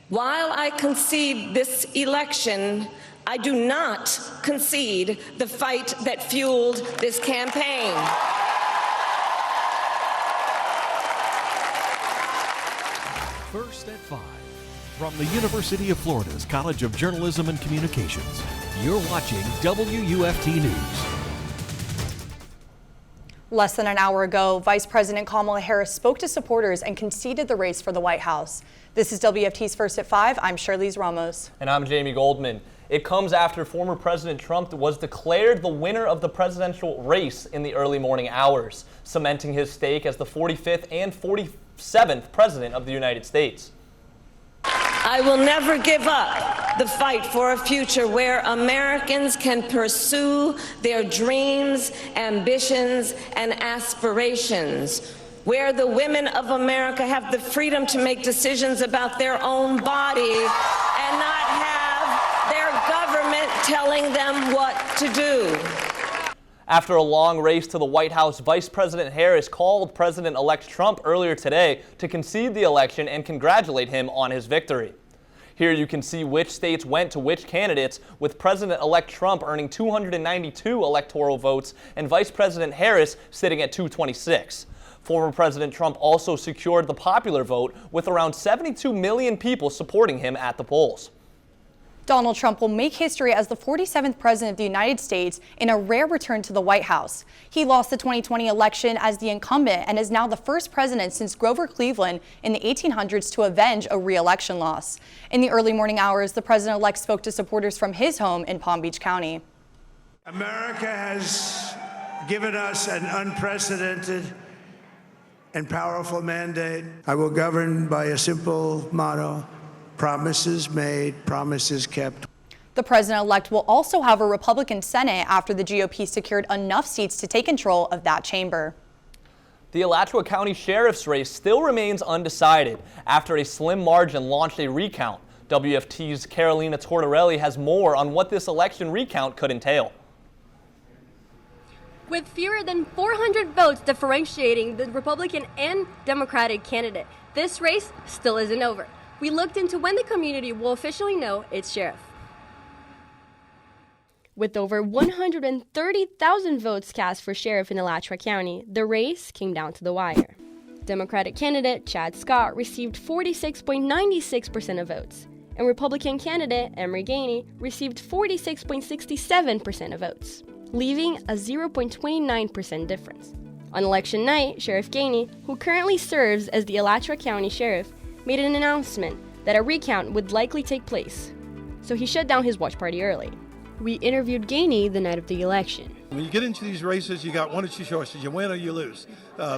While I concede this election, I do not concede the fight that fueled this campaign. First at 5. From the University of Florida's College of Journalism and Communications, you're watching WUFT News. Less than an hour ago, Vice President Kamala Harris spoke to supporters and conceded the race for the White House. This is WFT's First at 5. I'm Charlize Ramos. And I'm Jamie Goldman. It comes after former President Trump was declared the winner of the presidential race in the early morning hours, cementing his stake as the 45th and 47th President of the United States. I will never give up the fight for a future where Americans can pursue their dreams, ambitions, and aspirations, where the women of America have the freedom to make decisions about their own body and not have their government telling them what to do. After a long race to the White House, Vice President Harris called President-elect Trump earlier today to concede the election and congratulate him on his victory. Here you can see which states went to which candidates, with President-elect Trump earning 292 electoral votes and Vice President Harris sitting at 226. Former President Trump also secured the popular vote, with around 72 million people supporting him at the polls. Donald Trump will make history as the 47th President of the United States in a rare return to the White House. He lost the 2020 election as the incumbent and is now the first president since Grover Cleveland in the 1800s to avenge a re-election loss. In the early morning hours, the president-elect spoke to supporters from his home in Palm Beach County. America has given us an unprecedented and powerful mandate. I will govern by a simple motto: promises made, promises kept. The president-elect will also have a Republican Senate after the GOP secured enough seats to take control of that chamber. The Alachua County Sheriff's race still remains undecided after a slim margin launched a recount. WFT's Carolina Tortorelli has more on what this election recount could entail. With fewer than 400 votes differentiating the Republican and Democratic candidate, this race still isn't over. We looked into when the community will officially know its sheriff. With over 130,000 votes cast for sheriff in Alachua County, the race came down to the wire. Democratic candidate Chad Scott received 46.96% of votes, and Republican candidate Emery Gainey received 46.67% of votes, leaving a 0.29% difference. On election night, Sheriff Gainey, who currently serves as the Alachua County Sheriff, made an announcement that a recount would likely take place, so he shut down his watch party early. We interviewed Gainey the night of the election. When you get into these races, you got one or two choices: you win or you lose.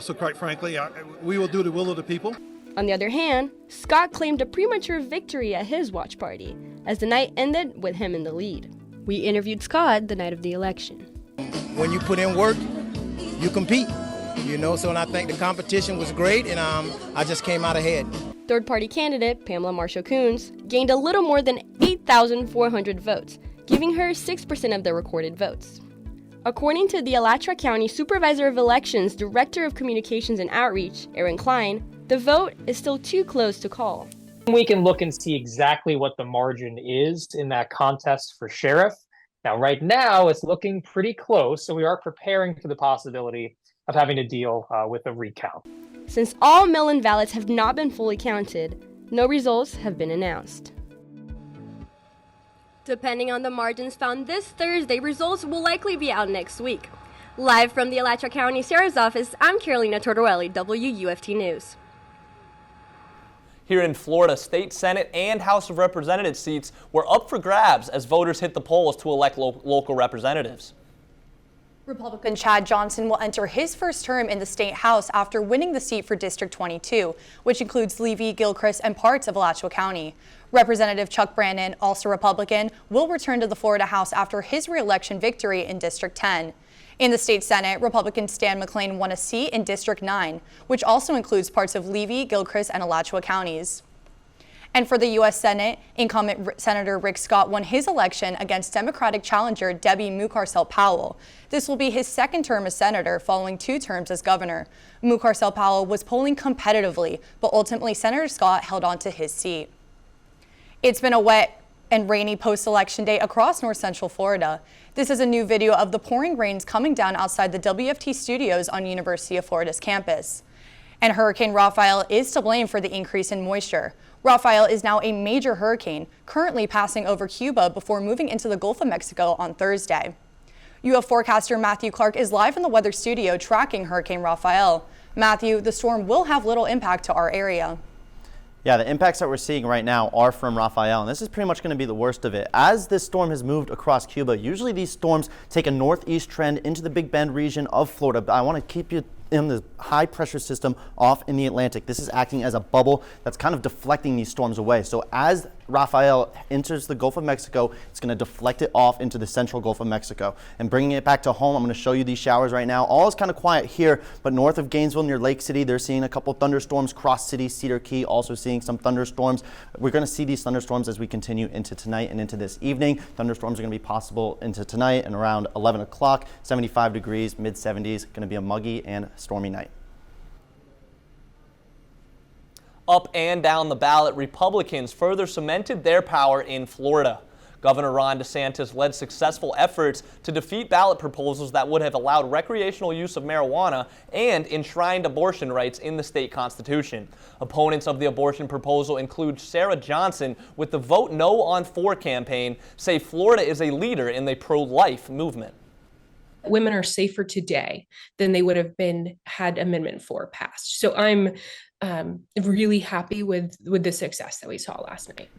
So quite frankly, we will do the will of the people. On the other hand, Scott claimed a premature victory at his watch party, as the night ended with him in the lead. We interviewed Scott the night of the election. When you put in work, you compete, so and I think the competition was great, and I just came out ahead. Third-party candidate Pamela Marshall-Coons gained a little more than 8,400 votes, giving her 6% of the recorded votes. According to the Alachua County Supervisor of Elections Director of Communications and Outreach, Aaron Klein, the vote is still too close to call. We can look and see exactly what the margin is in that contest for sheriff. Now, right now, it's looking pretty close, so we are preparing for the possibility of having to deal with a recount. Since all mail-in ballots have not been fully counted, no results have been announced. Depending on the margins found this Thursday, results will likely be out next week. Live from the Alachua County Sheriff's Office, I'm Carolina Tortorelli, WUFT News. Here in Florida, state Senate and House of Representatives seats were up for grabs as voters hit the polls to elect local representatives. Republican Chad Johnson will enter his first term in the state house after winning the seat for District 22, which includes Levy, Gilchrist, and parts of Alachua County. Representative Chuck Brandon, also Republican, will return to the Florida House after his re-election victory in District 10. In the state Senate, Republican Stan McLeish won a seat in District 9, which also includes parts of Levy, Gilchrist, and Alachua counties. And for the U.S. Senate, incumbent Senator Rick Scott won his election against Democratic challenger Debbie Mucarsel-Powell. This will be his second term as senator, following 2 terms as governor. Mucarsel-Powell was polling competitively, but ultimately Senator Scott held on to his seat. It's been a wet and rainy post-election day across north central Florida. This is a new video of the pouring rains coming down outside the WFT studios on University of Florida's campus. And Hurricane Rafael is to blame for the increase in moisture. Rafael is now a major hurricane, currently passing over Cuba before moving into the Gulf of Mexico on Thursday. UF forecaster Matthew Clark is live in the weather studio tracking Hurricane Rafael. Matthew, the storm will have little impact to our area. Yeah, the impacts that we're seeing right now are from Rafael, and this is pretty much going to be the worst of it. As this storm has moved across Cuba, usually these storms take a northeast trend into the Big Bend region of Florida, but I want to keep you in the high pressure system off in the Atlantic. This is acting as a bubble that's kind of deflecting these storms away. So as Rafael enters the Gulf of Mexico, it's going to deflect it off into the central Gulf of Mexico. And bringing it back to home, I'm going to show you these showers right now. All is kind of quiet here, but north of Gainesville near Lake City, they're seeing a couple thunderstorms. Cross City, Cedar Key, also seeing some thunderstorms. We're going to see these thunderstorms as we continue into tonight and into this evening. Thunderstorms are going to be possible into tonight and around 11 o'clock, 75 degrees, mid 70s, going to be a muggy and stormy night. Up and down the ballot, Republicans further cemented their power in Florida. Governor Ron DeSantis led successful efforts to defeat ballot proposals that would have allowed recreational use of marijuana and enshrined abortion rights in the state constitution. Opponents of the abortion proposal include Sarah Johnson with the Vote No on 4 campaign, say Florida is a leader in the pro-life movement. Women are safer today than they would have been had Amendment 4 passed. So I'm really happy with the success that we saw last night.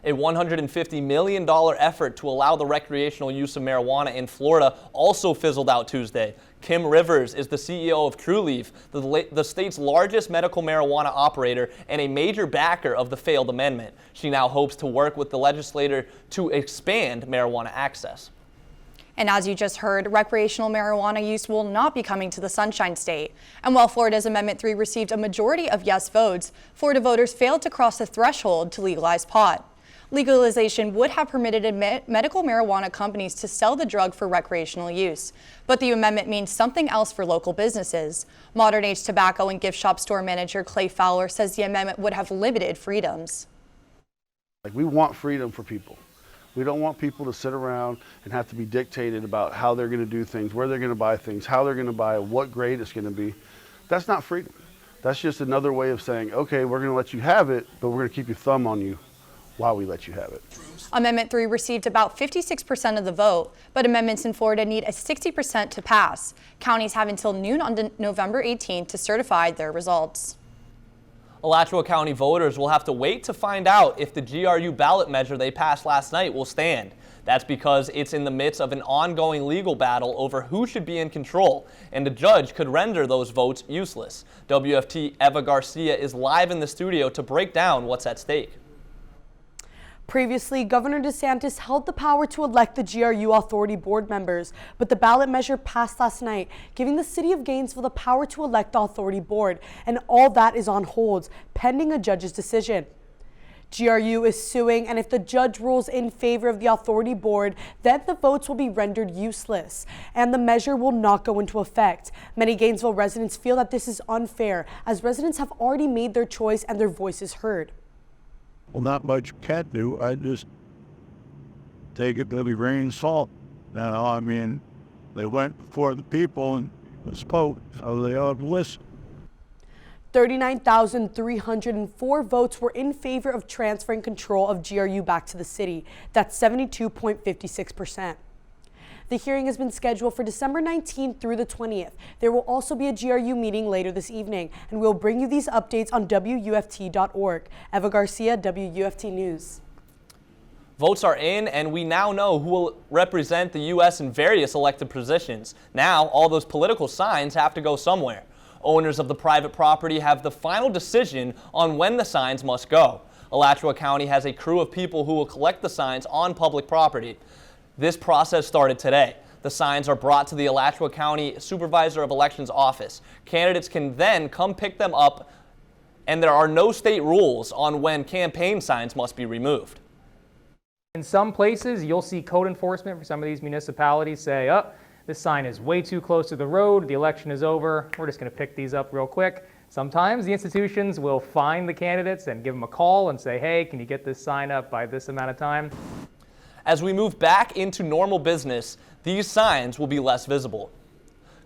A $150 million effort to allow the recreational use of marijuana in Florida also fizzled out Tuesday. Kim Rivers is the CEO of Trulieve, the state's largest medical marijuana operator and a major backer of the failed amendment. She now hopes to work with the legislator to expand marijuana access. And as you just heard, recreational marijuana use will not be coming to the Sunshine State. And while Florida's Amendment 3 received a majority of yes votes, Florida voters failed to cross the threshold to legalize pot. Legalization would have permitted medical marijuana companies to sell the drug for recreational use. But the amendment means something else for local businesses. Modern Age Tobacco and Gift Shop store manager Clay Fowler says the amendment would have limited freedoms. We want freedom for people. We don't want people to sit around and have to be dictated about how they're going to do things, where they're going to buy things, how they're going to buy it, what grade it's going to be. That's not freedom. That's just another way of saying, okay, we're going to let you have it, but we're going to keep your thumb on you while we let you have it. Amendment 3 received about 56% of the vote, but amendments in Florida need a 60% to pass. Counties have until noon on November 18th to certify their results. Alachua County voters will have to wait to find out if the GRU ballot measure they passed last night will stand. That's because it's in the midst of an ongoing legal battle over who should be in control, and a judge could render those votes useless. WFT Eva Garcia is live in the studio to break down what's at stake. Previously, Governor DeSantis held the power to elect the GRU Authority board members, but the ballot measure passed last night, giving the city of Gainesville the power to elect the Authority board, and all that is on hold, pending a judge's decision. GRU is suing, and if the judge rules in favor of the Authority board, then the votes will be rendered useless, and the measure will not go into effect. Many Gainesville residents feel that this is unfair, as residents have already made their choice and their voices heard. Well, not much you can do. I just take it with a grain of salt. Now, I mean, they went before the people and spoke, so they ought to listen. 39,304 votes were in favor of transferring control of GRU back to the city. That's 72.56%. The hearing has been scheduled for December 19th through the 20th. There will also be a GRU meeting later this evening, and we'll bring you these updates on WUFT.org. Eva Garcia, WUFT News. Votes are in, and we now know who will represent the U.S. in various elected positions. Now, all those political signs have to go somewhere. Owners of the private property have the final decision on when the signs must go. Alachua County has a crew of people who will collect the signs on public property. This process started today. The signs are brought to the Alachua County Supervisor of Elections office. Candidates can then come pick them up, and there are no state rules on when campaign signs must be removed. In some places, you'll see code enforcement for some of these municipalities say, oh, this sign is way too close to the road, the election is over, we're just going to pick these up real quick. Sometimes the institutions will find the candidates and give them a call and say, hey, can you get this sign up by this amount of time? As we move back into normal business, these signs will be less visible.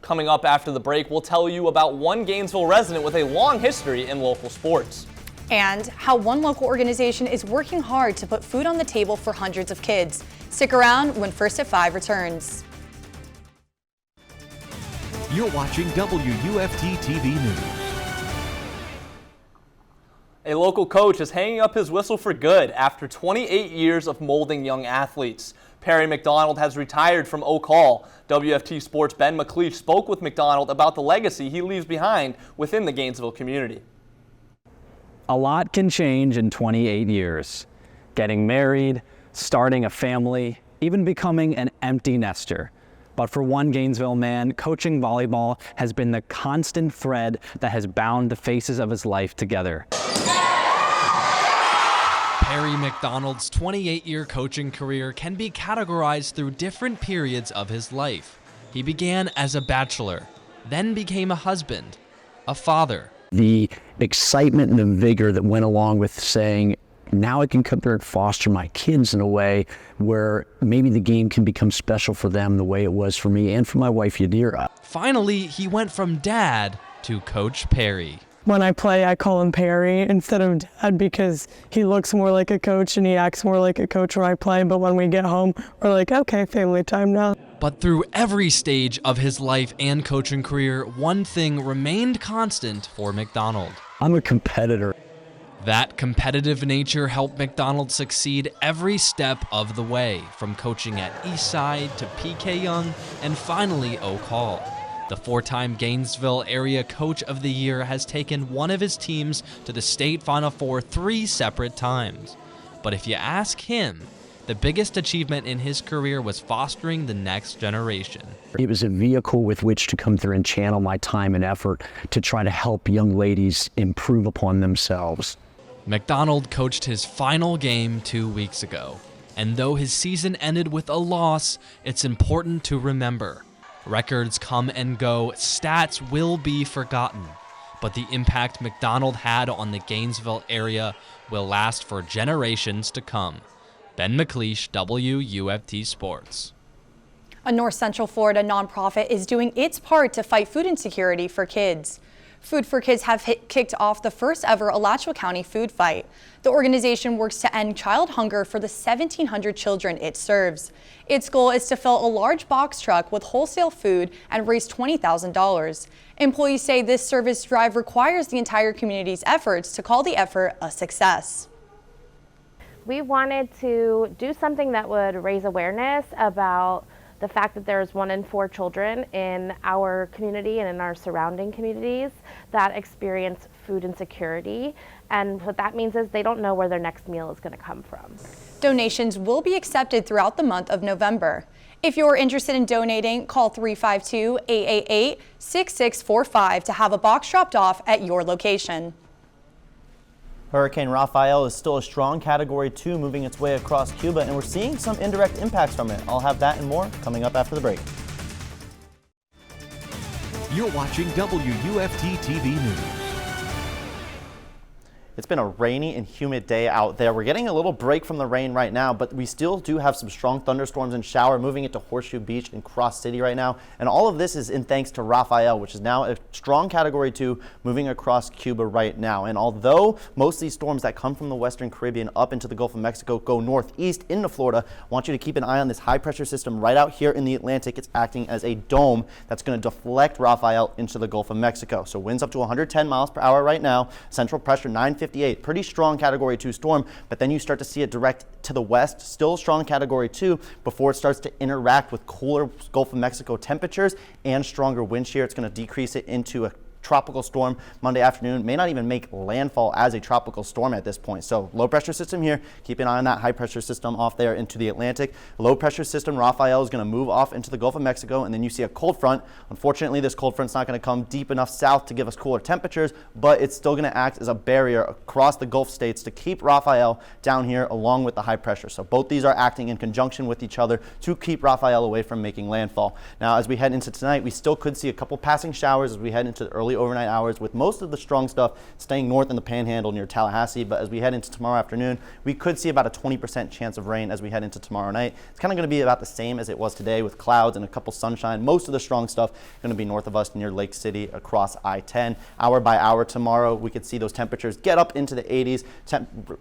Coming up after the break, we'll tell you about one Gainesville resident with a long history in local sports. And how one local organization is working hard to put food on the table for hundreds of kids. Stick around when First at 5 returns. You're watching WUFT-TV News. A local coach is hanging up his whistle for good after 28 years of molding young athletes. Perry McDonald has retired from Oak Hall. WFT Sports' Ben McLeish spoke with McDonald about the legacy he leaves behind within the Gainesville community. A lot can change in 28 years. Getting married, starting a family, even becoming an empty nester. But for one Gainesville man, coaching volleyball has been the constant thread that has bound the faces of his life together. Perry McDonald's 28-year coaching career can be categorized through different periods of his life. He began as a bachelor, then became a husband, a father. The excitement and the vigor that went along with saying, now I can come there and foster my kids in a way where maybe the game can become special for them the way it was for me and for my wife Yadira. Finally, he went from dad to Coach Perry. When I play, I call him Perry instead of Dad because he looks more like a coach and he acts more like a coach when I play. But when we get home, we're like, okay, family time now. But through every stage of his life and coaching career, one thing remained constant for McDonald. I'm a competitor. That competitive nature helped McDonald succeed every step of the way, from coaching at Eastside to PK Young and finally Oak Hall. The four-time Gainesville Area Coach of the Year has taken one of his teams to the state Final Four 3 separate times. But if you ask him, the biggest achievement in his career was fostering the next generation. It was a vehicle with which to come through and channel my time and effort to try to help young ladies improve upon themselves. McDonald coached his final game 2 weeks ago, and though his season ended with a loss, it's important to remember. Records come and go, stats will be forgotten, but the impact McDonald had on the Gainesville area will last for generations to come. Ben McLeish, WUFT Sports. A North Central Florida nonprofit is doing its part to fight food insecurity for kids. Food for Kids have kicked off the first ever Alachua County food fight. The organization works to end child hunger for the 1,700 children it serves. Its goal is to fill a large box truck with wholesale food and raise $20,000. Employees say this service drive requires the entire community's efforts to call the effort a success. We wanted to do something that would raise awareness about the fact that there's 1 in 4 children in our community and in our surrounding communities that experience food insecurity. And what that means is they don't know where their next meal is going to come from. Donations will be accepted throughout the month of November. If you're interested in donating, call 352-888-6645 to have a box dropped off at your location. Hurricane Rafael is still a strong Category 2 moving its way across Cuba, and we're seeing some indirect impacts from it. I'll have that and more coming up after the break. You're watching WUFT-TV News. It's been a rainy and humid day out there. We're getting a little break from the rain right now, but we still do have some strong thunderstorms and shower moving into Horseshoe Beach and Cross City right now. And all of this is in thanks to Rafael, which is now a strong Category 2 moving across Cuba right now. And although most of these storms that come from the Western Caribbean up into the Gulf of Mexico go northeast into Florida, I want you to keep an eye on this high pressure system right out here in the Atlantic. It's acting as a dome that's going to deflect Rafael into the Gulf of Mexico. So winds up to 110 miles per hour right now, central pressure 958. Pretty strong Category 2 storm, but then you start to see it direct to the west, still strong Category 2 before it starts to interact with cooler Gulf of Mexico temperatures and stronger wind shear. It's going to decrease it into a tropical storm Monday afternoon. May not even make landfall as a tropical storm at this point. So low pressure system here. Keep an eye on that high pressure system off there into the Atlantic. Low pressure system Rafael is going to move off into the Gulf of Mexico, and then you see a cold front. Unfortunately, this cold front's not going to come deep enough south to give us cooler temperatures, but it's still going to act as a barrier across the Gulf states to keep Rafael down here along with the high pressure. So both these are acting in conjunction with each other to keep Rafael away from making landfall. Now, as we head into tonight, we still could see a couple passing showers as we head into the early overnight hours, with most of the strong stuff staying north in the Panhandle near Tallahassee. But as we head into tomorrow afternoon, we could see about a 20% chance of rain as we head into tomorrow night. It's kind of going to be about the same as it was today, with clouds and a couple sunshine. Most of the strong stuff going to be north of us near Lake City across I-10. Hour by hour tomorrow, we could see those temperatures get up into the 80s,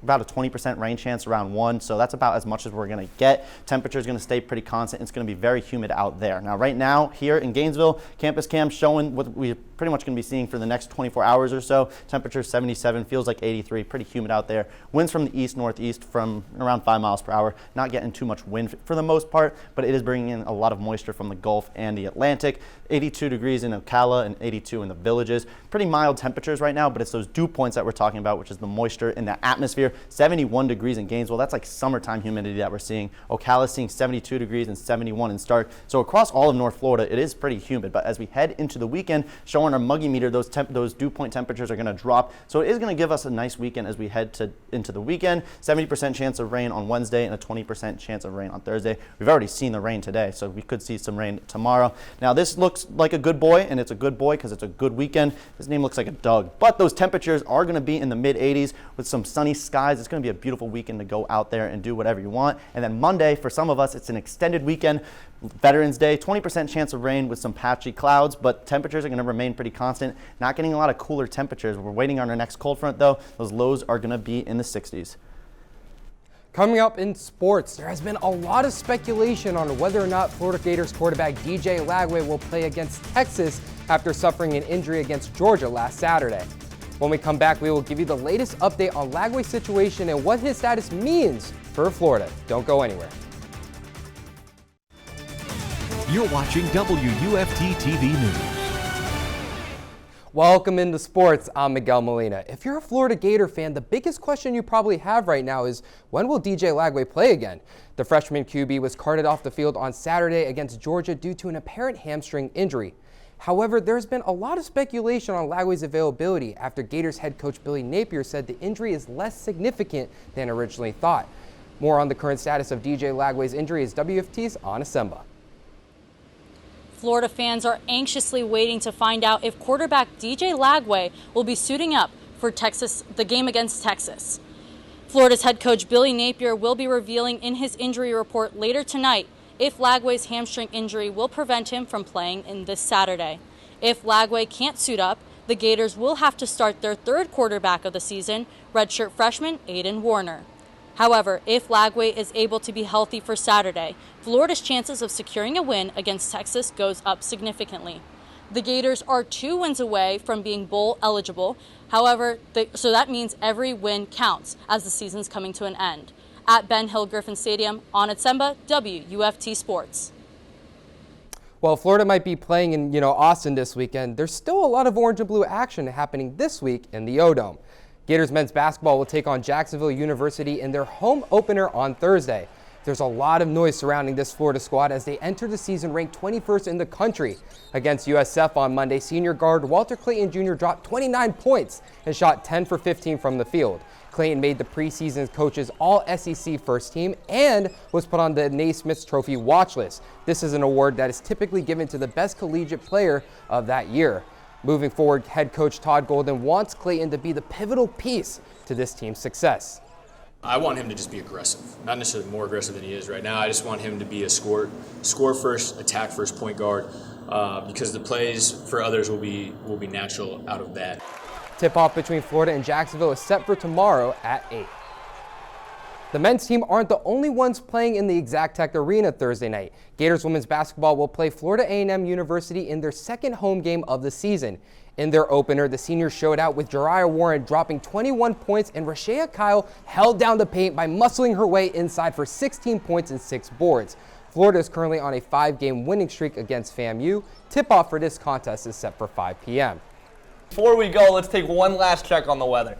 about a 20% rain chance around 1, so that's about as much as we're going to get. Temperature is going to stay pretty constant. It's going to be very humid out there. Now, right now, here in Gainesville, campus cam showing what we're pretty much going to be seeing for the next 24 hours or so. Temperature 77, feels like 83, pretty humid out there. Winds from the east-northeast from around 5 miles per hour. Not getting too much wind for the most part, but it is bringing in a lot of moisture from the Gulf and the Atlantic. 82 degrees in Ocala and 82 in the Villages. Pretty mild temperatures right now, but it's those dew points that we're talking about, which is the moisture in the atmosphere. 71 degrees in Gainesville. That's like summertime humidity that we're seeing. Ocala seeing 72 degrees and 71 in Stark. So across all of North Florida, it is pretty humid. But as we head into the weekend, showing our muggy meter, those dew point temperatures are going to drop. So it is going to give us a nice weekend as we head into the weekend. 70% chance of rain on Wednesday and a 20% chance of rain on Thursday. We've already seen the rain today, so we could see some rain tomorrow. Now, this looks like a good boy, and it's a good boy because it's a good weekend. His name looks like a Doug. But those temperatures are going to be in the mid-80s with some sunny skies. It's going to be a beautiful weekend to go out there and do whatever you want. And then Monday, for some of us, it's an extended weekend. Veterans Day, 20% chance of rain with some patchy clouds, but temperatures are going to remain pretty constant. Not getting a lot of cooler temperatures. We're waiting on our next cold front, though. Those lows are going to be in the 60s. Coming up in sports, there has been a lot of speculation on whether or not Florida Gators quarterback DJ Lagway will play against Texas after suffering an injury against Georgia last Saturday. When we come back, we will give you the latest update on Lagway's situation and what his status means for Florida. Don't go anywhere. You're watching WUFT-TV News. Welcome into sports. I'm Miguel Molina. If you're a Florida Gator fan, the biggest question you probably have right now is, when will DJ Lagway play again? The freshman QB was carted off the field on Saturday against Georgia due to an apparent hamstring injury. However, there's been a lot of speculation on Lagway's availability after Gators head coach Billy Napier said the injury is less significant than originally thought. More on the current status of DJ Lagway's injury is WFT's Anna Tsemba. Florida fans are anxiously waiting to find out if quarterback DJ Lagway will be suiting up for the game against Texas. Florida's head coach Billy Napier will be revealing in his injury report later tonight if Lagway's hamstring injury will prevent him from playing in this Saturday. If Lagway can't suit up, the Gators will have to start their third quarterback of the season, redshirt freshman Aiden Warner. However, if Lagway is able to be healthy for Saturday, Florida's chances of securing a win against Texas goes up significantly. The Gators are 2 wins away from being bowl eligible. However, so that means every win counts as the season's coming to an end. At Ben Hill Griffin Stadium, Anna Tsemba, WUFT Sports. While Florida might be playing in Austin this weekend, there's still a lot of orange and blue action happening this week in the O-Dome. Gators men's basketball will take on Jacksonville University in their home opener on Thursday. There's a lot of noise surrounding this Florida squad as they enter the season ranked 21st in the country. Against USF on Monday, senior guard Walter Clayton Jr. dropped 29 points and shot 10 for 15 from the field. Clayton made the preseason coach's All-SEC first team and was put on the Naismith Trophy watch list. This is an award that is typically given to the best collegiate player of that year. Moving forward, head coach Todd Golden wants Clayton to be the pivotal piece to this team's success. I want him to just be aggressive, not necessarily more aggressive than he is right now. I just want him to be a score first, attack first point guard, because the plays for others will be natural out of that. Tip-off between Florida and Jacksonville is set for tomorrow at 8. The men's team aren't the only ones playing in the Exactech Arena Thursday night. Gators women's basketball will play Florida A&M University in their second home game of the season. In their opener, the seniors showed out with Jariah Warren dropping 21 points, and Rashea Kyle held down the paint by muscling her way inside for 16 points and 6 boards. Florida is currently on a 5-game winning streak against FAMU. Tip-off for this contest is set for 5 p.m. Before we go, let's take one last check on the weather.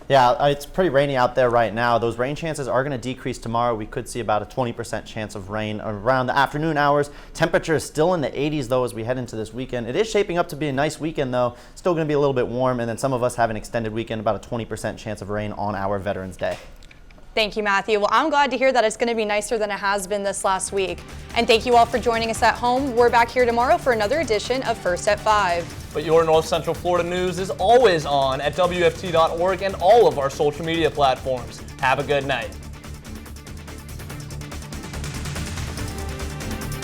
Yeah, it's pretty rainy out there right now. Those rain chances are going to decrease tomorrow. We could see about a 20% chance of rain around the afternoon hours. Temperature is still in the 80s, though, as we head into this weekend. It is shaping up to be a nice weekend, though. Still going to be a little bit warm, and then some of us have an extended weekend, about a 20% chance of rain on our Veterans Day. Thank you, Matthew. Well, I'm glad to hear that it's going to be nicer than it has been this last week. And thank you all for joining us at home. We're back here tomorrow for another edition of First at 5. But your North Central Florida news is always on at WFT.org and all of our social media platforms. Have a good night.